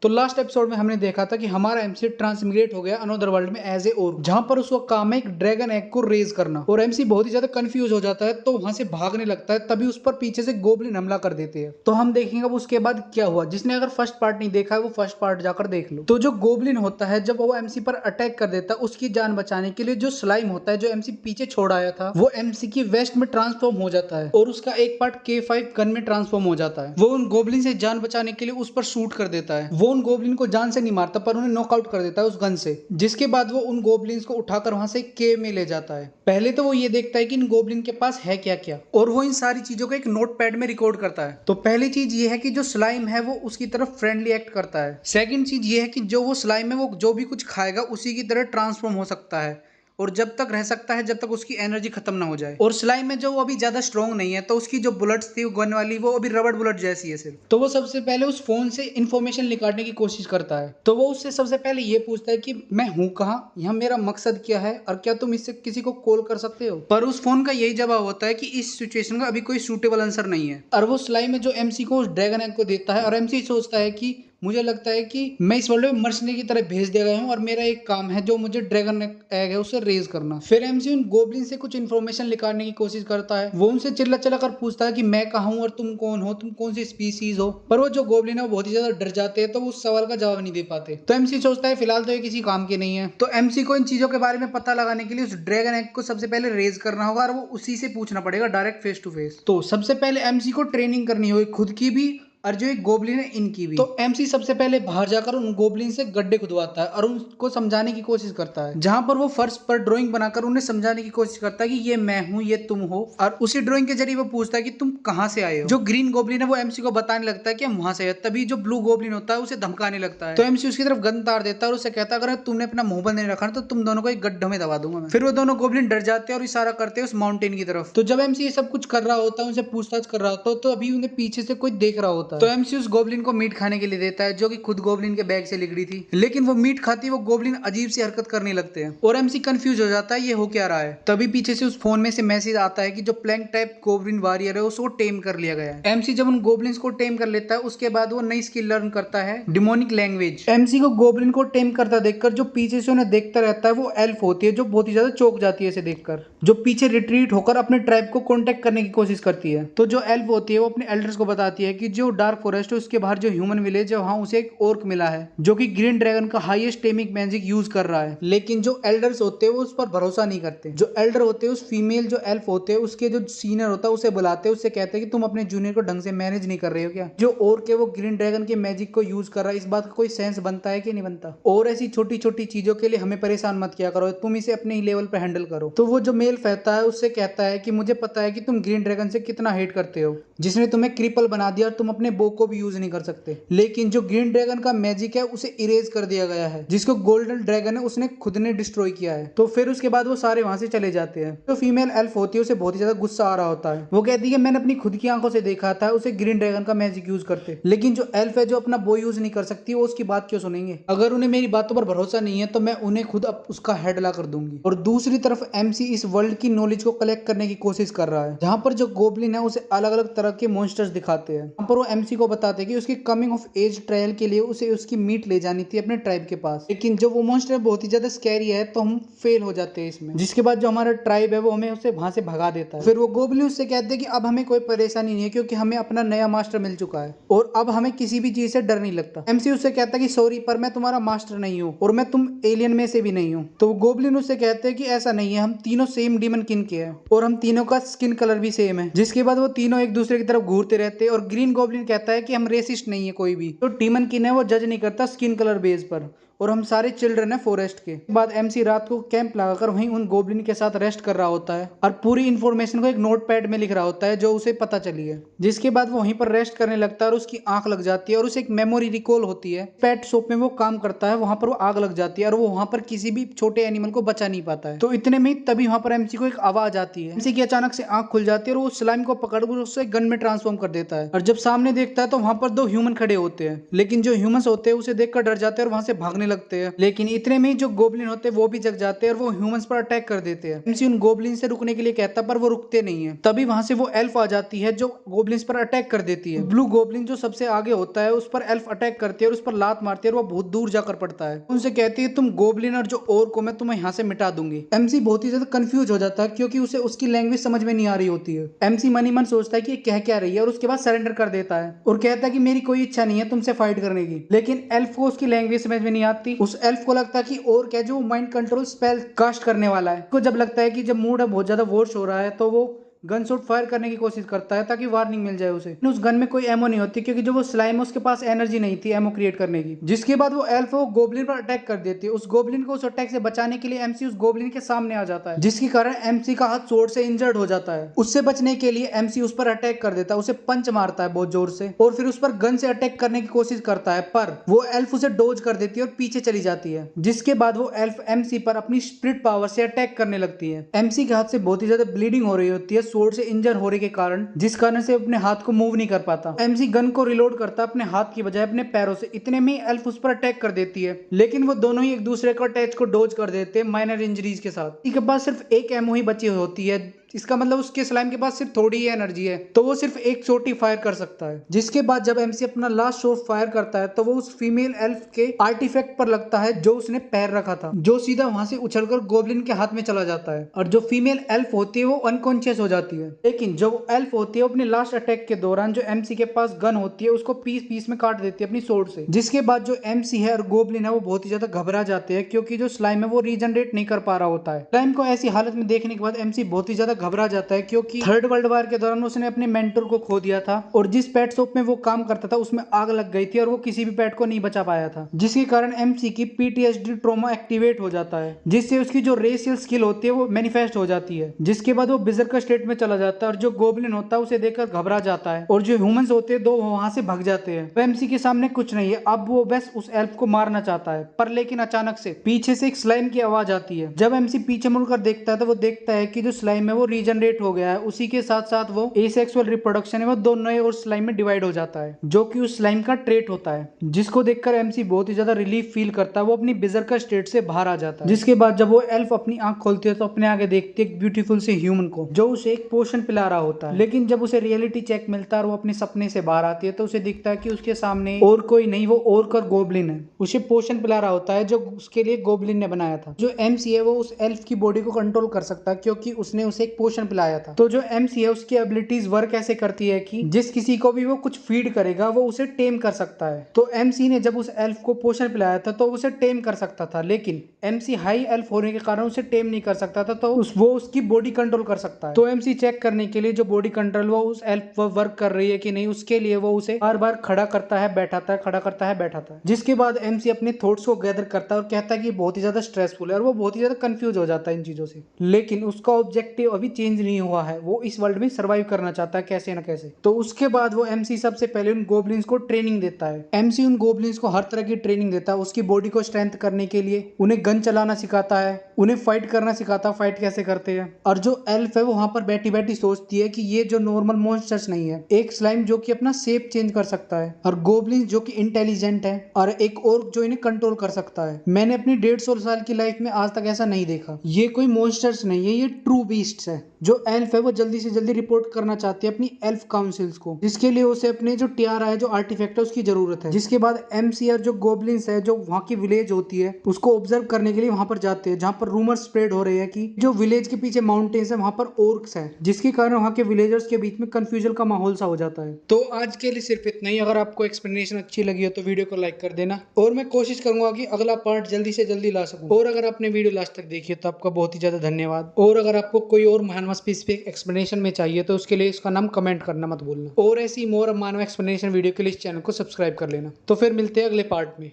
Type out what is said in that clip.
तो last episode में हमने देखा था कि हमारा एमसी ट्रांसमिग्रेट हो गया अनदर वर्ल्ड में एज ए और, जहां पर उसका काम है एक ड्रैगन एग को रेज करना। और एमसी बहुत ही ज्यादा कंफ्यूज हो जाता है तो वहां से भागने लगता है, तभी उस पर पीछे से गोब्लिन हमला कर देते हैं। तो हम देखेंगे अब उसके बाद क्या हुआ। जिसने अगर फर्स्ट पार्ट नहीं देखा है वो फर्स्ट पार्ट जाकर देख लो। तो जो गोब्लिन होता है जब वो एमसी पर अटैक कर देता है, उसकी जान बचाने के लिए जो स्लाइम होता है जो एमसी पीछे छोड़ आया था, वो एमसी की वेस्ट में ट्रांसफॉर्म हो जाता है और उसका एक पार्ट K5 गन में ट्रांसफॉर्म हो जाता है। वो उन गोब्लिन से जान बचाने के लिए उस पर शूट कर देता है। वो उन गोब्लिन को जान से नहीं मारता पर उन्हें नॉकआउट कर देता है उस गन से। जिसके बाद वो उन गोब्लिन्स को उठाकर वहां से केव में ले जाता है। पहले तो वो ये देखता है कि इन गोब्लिन के पास है क्या क्या, और वो इन सारी चीजों को एक नोटपैड में रिकॉर्ड करता है। तो पहली चीज ये है कि जो स्लाइम है वो उसकी तरफ फ्रेंडली एक्ट करता है। सेकंड चीज ये है कि जो वो स्लाइम है वो जो भी कुछ खाएगा उसी की तरह ट्रांसफॉर्म हो सकता है और जब तक रह सकता है जब तक उसकी एनर्जी खत्म ना हो जाए। और स्लाइम में जो वो अभी ज्यादा स्ट्रॉन्ग नहीं है तो उसकी जो बुलेट्स थी गन वाली वो अभी रबड़ बुलेट जैसी है सिर्फ। तो वो सबसे पहले उस फोन से इंफॉर्मेशन निकालने की कोशिश करता है। तो वो उससे सबसे पहले ये पूछता है कि मैं हूँ कहाँ, यहाँ मेरा मकसद क्या है और क्या तुम इससे किसी को कॉल कर सकते हो। पर उस फोन का यही जवाब होता है कि इस सिचुएशन का अभी कोई सूटेबल आंसर नहीं है। और वो स्लाइम में जो एमसी को उस ड्रैगन एग को देता है और एमसी सोचता है कि मुझे लगता है कि मैं इस वर्ल्ड में मरने की तरह भेज दिया गया हूँ और मेरा एक काम है जो मुझे ड्रैगन एग है उसे रेज करना। फिर एमसी उन गोब्लिन से कुछ इन्फॉर्मेशन निकालने की कोशिश करता है। वो उनसे चिल्ला चिल्ला कर पूछता है कि मैं कहाँ हूँ और तुम कौन हो, तुम कौन सी स्पीसीज हो। पर वो जो गोब्लिन है वो बहुत ही ज्यादा डर जाते हैं तो वो उस सवाल का जवाब नहीं दे पाते। तो एमसी सोचता है फिलहाल तो ये किसी काम के नहीं है। तो एमसी को इन चीजों के बारे में पता लगाने के लिए उस ड्रैगन एग को सबसे पहले रेज करना होगा और वो उसी से पूछना पड़ेगा डायरेक्ट फेस टू फेस। तो सबसे पहले एमसी को ट्रेनिंग करनी होगी खुद की भी और जो एक गोब्लिन है इनकी भी। तो एमसी सबसे पहले बाहर जाकर उन गोब्लिन से गड्ढे खुदवाता है और उनको समझाने की कोशिश करता है। जहां पर वो फर्श पर ड्राइंग बनाकर उन्हें समझाने की कोशिश करता है कि ये मैं हूं ये तुम हो। और उसी ड्राइंग के जरिए वो पूछता है कि तुम कहां से आए हो। जो ग्रीन गोब्लिन है वो एमसी को बताने लगता है कि हम वहां से आए। तभी जो ब्लू गोब्लिन होता है उसे धमकाने लगता है। तो एमसी उसकी तरफ गन तार देता है और उसे कहता है अगर तुमने अपना मुंह बंद नहीं रखा तो तुम दोनों को एक गड्ढे में दबा दूंगा मैं। फिर वो दोनों गोब्लिन डर जाते हैं और इशारा करते हैं उस माउंटेन की तरफ। तो जब एमसी ये सब कुछ कर रहा होता है उनसे पूछताछ कर रहा होता है तो अभी उन्हें पीछे से कोई देख रहा होता है। तो एमसी उस गोब्लिन को मीट खाने के लिए देता है जो कि खुद गोब्लिन के बैग से लिगड़ी थी। लेकिन वो मीट खाती वो गोब्लिन अजीब सी हरकत करने लगते हैं और एमसी कंफ्यूज हो जाता है ये हो क्या रहा है। तभी पीछे से उस फोन में से मैसेज आता है कि जो प्लैंक टाइप गोब्लिन वॉरियर है उसको टेम कर लिया गया है। एमसी जब उन गोब्लिन्स को टेम कर लेता है उसके बाद वो नई स्किल लर्न करता है डिमोनिक लैंग्वेज। एमसी को गोब्लिन को टेम करता देखकर जो पीछे से उन्हें देखता रहता है वो एल्फ होती है जो बहुत ही ज्यादा चौंक जाती है इसे देखकर, जो पीछे रिट्रीट होकर अपने ट्राइब को कांटेक्ट करने की कोशिश करती है। तो जो एल्फ होती है वो अपने एल्डर्स को बताती है कि जो डार्क फॉरेस्ट है उसके बाहर जो ह्यूमन विलेज है वहां उसे एक ओर्क मिला है जो कि ग्रीन ड्रैगन का हाईएस्ट टेमिक मैजिक यूज कर रहा है। लेकिन जो एल्डर्स होते हैं वो उस पर भरोसा नहीं करते। जो एल्डर होते हैं उस फीमेल जो एल्फ होते हैं उसके जो सीनियर होता है उसे बुलाते हैं, उससे कहते हैं कि तुम अपने जूनियर को ढंग से मैनेज नहीं कर रहे हो क्या। जो ओर्क है वो ग्रीन ड्रैगन के मैजिक को यूज कर रहा है, इस बात का कोई सेंस बनता है कि नहीं बनता। और ऐसी छोटी छोटी चीजों के लिए हमें परेशान मत किया करो, तुम इसे अपने ही लेवल पर हैंडल करो। तो वो जो मेल कहता है उससे कहता है कि मुझे पता है कि तुम ग्रीन ड्रैगन से कितना हेट करते हो, जिसने तुम्हें क्रिपल बना दिया और तुम अपने बो को भी यूज नहीं कर सकते। लेकिन जो ग्रीन ड्रैगन का मैजिक है उसे इरेज कर दिया गया है, जिसको गोल्डन ड्रैगन है उसने खुद ने डिस्ट्रॉय किया है। तो फिर उसके बाद वो सारे वहां से चले जाते हैं। तो फीमेल एल्फ होती है उसे बहुत ही ज्यादा गुस्सा आ रहा होता है। वो कहती है मैंने अपनी खुद की आंखों से देखा था उसे ग्रीन ड्रैगन का मैजिक यूज करते। लेकिन जो एल्फ है जो अपना बो यूज नहीं कर सकती वो उसकी बात क्यों सुनेंगे। अगर उन्हें मेरी बातों पर भरोसा नहीं है तो मैं उन्हें खुद अब उसका हेड ला कर दूंगी। और दूसरी तरफ एमसी इस वर्ल्ड की नॉलेज को कलेक्ट करने की कोशिश कर रहा है, जहां पर जो गोब्लिन है उसे अलग अलग तरह के मॉन्स्टर्स दिखाते हैं। वहां पर वो एमसी को बताते हैं कि उसकी कमिंग ऑफ एज ट्रायल के लिए उसे उसकी मीट ले जानी थी अपने ट्राइब के पास। लेकिन जो वो मॉन्स्टर बहुत ही ज्यादा स्कैरी है तो हम फेल हो जाते हैं इसमें, जिसके बाद जो हमारा ट्राइब है वो हमें उससे वहां से भगा देता है। फिर वो गोब्लिन उससे कहते हैं कि अब हमें कोई परेशानी नहीं है क्योंकि हमें अपना नया मास्टर मिल चुका है और अब हमें किसी भी चीज से डर नहीं लगता। एमसी उससे कहता है कि सॉरी पर मैं तुम्हारा मास्टर नहीं हूँ और मैं तुम एलियन में से भी नहीं हूँ। तो गोब्लिन उससे कहते हैं कि ऐसा नहीं है, हम तीनों सेम डीमन किन के हैं और हम तीनों का स्किन कलर भी सेम है। जिसके बाद वो तीनों एक दूसरे की तरफ घूरते रहते हैं और ग्रीन गोब्लिन कहता है कि हम रेसिस्ट नहीं है कोई भी, तो डीमन किन है वो जज नहीं करता स्किन कलर बेस पर और हम सारे चिल्ड्रन है फॉरेस्ट के। बाद एमसी रात को कैंप लगाकर वहीं उन गोब्लिन के साथ रेस्ट कर रहा होता है और पूरी इन्फॉर्मेशन को एक नोटपैड में लिख रहा होता है जो उसे पता चली है। जिसके बाद वो वहीं पर रेस्ट करने लगता है और उसकी आंख लग जाती है और उसे एक मेमोरी रिकॉल होती है। पेट शॉप में वो काम करता है, वहां पर वो आग लग जाती है और वो वहां पर किसी भी छोटे एनिमल को बचा नहीं पाता है। तो इतने में तभी वहां पर एमसी को एक आवाज आती है। एमसी की अचानक से आंख खुल जाती है और वो स्लाइम को पकड़कर उससे गन में ट्रांसफॉर्म कर देता है और जब सामने देखता है तो वहाँ पर 2 ह्यूमन खड़े होते हैं, लेकिन जो ह्यूमंस होते हैं उसे देखकर डर जाते हैं और वहाँ से भागने लगते हैं। लेकिन इतने में ही जो गोब्लिन होते हैं वो भी जग जाते हैं और वो ह्यूमंस पर अटैक कर देते हैं। एमसी उन गोब्लिन से रुकने के लिए कहता है पर वो रुकते नहीं है। तभी वहाँ से वो एल्फ आ जाती है जो गोब्लिन्स पर अटैक कर देती है। ब्लू गोब्लिन जो सबसे आगे होता है उस पर एल्फ अटैक करती है और उस पर लात मारती है और वो बहुत दूर जाकर पड़ता है। उनसे कहती है तुम गोब्लिन और जो और को मैं तुम्हें यहाँ से मिटा दूंगी। एमसी बहुत ही ज्यादा कंफ्यूज हो जाता है क्योंकि उसे उसकी लैंग्वेज समझ में नहीं आ रही होती है। एमसी मन ही मन सोचता है कि ये कह क्या रही है और उसके बाद सरेंडर कर देता है और कहता है कि मेरी कोई इच्छा नहीं है तुमसे फाइट करने की। लेकिन एल्फ को उसकी लैंग्वेज समझ में नहीं आती। उस एल्फ को लगता है कि और क्या जो माइंड कंट्रोल स्पेल कास्ट करने वाला है। को जब लगता है कि जब मूड बहुत ज्यादा वॉश हो रहा है तो वो गन शॉट फायर करने की कोशिश करता है ताकि वार्निंग मिल जाए उसे। उस गन में कोई एमो नहीं होती क्योंकि जो वो स्लाइम है उसके पास एनर्जी नहीं थी एमो क्रिएट करने की। जिसके बाद वो एल्फ वो गोब्लिन पर अटैक कर देती है। उस गोब्लिन को उस अटैक से बचाने के लिए एमसी उस गोब्लिन के सामने आ जाता है, जिसके कारण एमसी का हाथ स्वॉर्ड से इंजर्ड हो जाता है। उससे बचने के लिए एमसी उस पर अटैक कर देता है, उसे पंच मारता है बहुत जोर से और फिर उस पर गन से अटैक करने की कोशिश करता है, पर वो एल्फ उसे डोज कर देती है और पीछे चली जाती है। जिसके बाद वो एल्फ एमसी पर अपनी स्पिरिट पावर से अटैक करने लगती है। एमसी के हाथ से बहुत ही ज्यादा ब्लीडिंग हो रही होती है स्वॉर्ड से इंजर हो के कारण, जिस कारण से अपने हाथ को मूव नहीं कर पाता। एमसी गन को रिलोड करता अपने हाथ की बजाय अपने पैरों से। इतने में एल्फ उस पर अटैक कर देती है, लेकिन वो दोनों ही एक दूसरे को अटैच को डोज कर देते हैं माइनर इंजरीज के साथ। इसके पास सिर्फ एक एमओ ही बची होती है। इसका मतलब उसके स्लाइम के पास सिर्फ थोड़ी ही एनर्जी है तो वो सिर्फ एक शॉट ही फायर कर सकता है। जिसके बाद जब एमसी अपना लास्ट शॉट फायर करता है तो वो उस फीमेल एल्फ के आर्टिफैक्ट पर लगता है जो उसने पैर रखा था, जो सीधा वहां से उछलकर गोब्लिन के हाथ में चला जाता है और जो फीमेल एल्फ होती है वो अनकॉन्शियस हो जाती है। लेकिन जो एल्फ होती है अपने लास्ट अटैक के दौरान जो एमसी के पास गन होती है उसको पीस पीस में काट देती है अपनी स्वॉर्ड से। जिसके बाद जो एमसी है और गोब्लिन है वो बहुत ही ज्यादा घबरा जाते हैं क्योंकि जो स्लाइम है वो रीजनरेट नहीं कर पा रहा होता है। स्लाइम को ऐसी हालत में देखने के बाद एमसी बहुत ही ज्यादा घबरा जाता है क्योंकि थर्ड वर्ल्ड वॉर के दौरान उसने अपने मेंटर को खो दिया था और जिस पेट शॉप में वो काम करता था उसमें आग लग गई थी और वो किसी भी पेट को नहीं बचा पाया था, जिसके कारण एमसी की पीटीएसडी ट्रॉमा एक्टिवेट हो जाता है, जिससे उसकी जो रेशियल स्किल होती है वो मैनिफेस्ट हो जाती है। जिसके बाद वो बिजर्कर स्टेट में चला जाता है और जो गोब्लिन होता है उसे देखकर घबरा जाता है और जो ह्यूमंस होते हैं दो वहां से भाग जाते हैं। तो एमसी के सामने कुछ नहीं है, अब वो बस उस एल्फ को मारना चाहता है। पर लेकिन अचानक से पीछे से एक स्लाइम की आवाज आती है। जब एमसी पीछे मुड़कर देखता है तो वो देखता है कि जो स्लाइम है वो रीजनरेट हो गया है। उसी के साथ साथ वो एसेक्सुअल रिप्रोडक्शन है वो दोनों नए और स्लाइम में डिवाइड हो जाता है, जो कि उस स्लाइम का ट्रेट होता है। जिसको देखकर एमसी बहुत ही ज्यादा रिलीफ फील करता है, वो अपनी बिजर्कर स्टेट से बाहर आ जाता है। जिसके बाद जब वो एल्फ अपनी आंख खोलती है तो अपने आगे देखती है एक ब्यूटीफुल से ह्यूमन को जो उसे एक पोशन पिला रहा होता है। लेकिन जब उसे रियलिटी चेक मिलता है और वो अपने सपने से बाहर आती है तो उसे दिखता है कि उसके सामने और कोई नहीं, वो और गोब्लिन है। उसे पोशन पिला रहा होता है जो उसके लिए गोब्लिन ने बनाया था। जो एमसी है वो उस एल्फ की बॉडी को कंट्रोल कर सकता है क्योंकि उसने उसे एक पोशन पिलाया था। तो जो एमसी है उसकी एबिलिटीज वर्क ऐसे करती है कि जिस किसी को भी वो कुछ फीड करेगा वो उसे टेम कर सकता है। तो एमसी ने जब उस एल्फ को पोशन पिलाया था तो उसे टेम कर सकता था, लेकिन एमसी हाई एल्फ होने के कारण उसे टेम नहीं कर सकता था, तो वो उसकी बॉडी कंट्रोल कर सकता है। तो एमसी चेक करने के लिए जो बॉडी कंट्रोल वो उस एल्फ वर्क कर रही है कि नहीं, उसके लिए वो उसे बार बार खड़ा करता है बैठाता है, खड़ा करता है बैठाता है। जिसके बाद एमसी अपने थॉट्स को गैदर करता है और कहता है कि बहुत ही ज्यादा स्ट्रेसफुल है और वो बहुत ही ज्यादा कंफ्यूज हो जाता है इन चीजों से। लेकिन उसका ऑब्जेक्टिव अभी चेंज नहीं हुआ है, वो इस वर्ल्ड में सर्वाइव करना चाहता है कैसे न कैसे। तो उसके बाद वो एमसी सबसे पहले उन गोब्लिन्स को ट्रेनिंग देता है। एमसी उन गोब्लिन्स को हर तरह की ट्रेनिंग देता है, उसकी बॉडी को स्ट्रेंथ करने के लिए उन्हें गन चलाना सिखाता है, उन्हें फाइट करना सिखाता है, फाइट कैसे करते हैं। और जो एल्फ है वो वहां पर बैठी बैठी सोचती है कि ये जो नॉर्मल मॉन्स्टर्स नहीं है, एक स्लाइम जो कि अपना शेप चेंज कर सकता है और गोब्लिन्स जो कि इंटेलिजेंट है और एक और जो इन्हें कंट्रोल कर सकता है। मैंने अपनी 150 साल की लाइफ में आज तक ऐसा नहीं देखा। ये कोई मॉन्स्टर्स नहीं है, ये ट्रू बीस्ट्स है। जो एल्फ है वो जल्दी से जल्दी रिपोर्ट करना चाहती है अपनी एल्फ काउंसिल्स को, जिसके लिए उसे अपने जो टियारा है, जो आर्टिफैक्ट है, उसकी जरूरत है। जिसके बाद एमसी और जो गोब्लिन्स है जो वहां की विलेज होती है उसको ऑब्जर्व करने के लिए वहां पर जाते हैं, जहां पर रूमर स्प्रेड हो रहे हैं कि जो विलेज के पीछे माउंटेन्स है वहां पर ओर्क्स है, जिसके कारण वहां के विलेजर्स के बीच में कंफ्यूजन का माहौल सा हो जाता है। तो आज के लिए सिर्फ इतना ही। अगर आपको एक्सप्लेनेशन अच्छी लगी हो तो वीडियो को लाइक कर देना और मैं कोशिश करूंगा कि अगला पार्ट जल्दी से जल्दी ला सकूं। और अगर आपने वीडियो लास्ट तक देखी है तो आपका बहुत ही ज्यादा धन्यवाद। और अगर आपको कोई और महानवा स्पेसिफिक एक्सप्लेनेशन में चाहिए तो उसके लिए इसका नाम कमेंट करना मत भूलना। और ऐसी मोर मानव एक्सप्लेनेशन वीडियो के लिए इस चैनल को सब्सक्राइब कर लेना। तो फिर मिलते हैं अगले पार्ट में।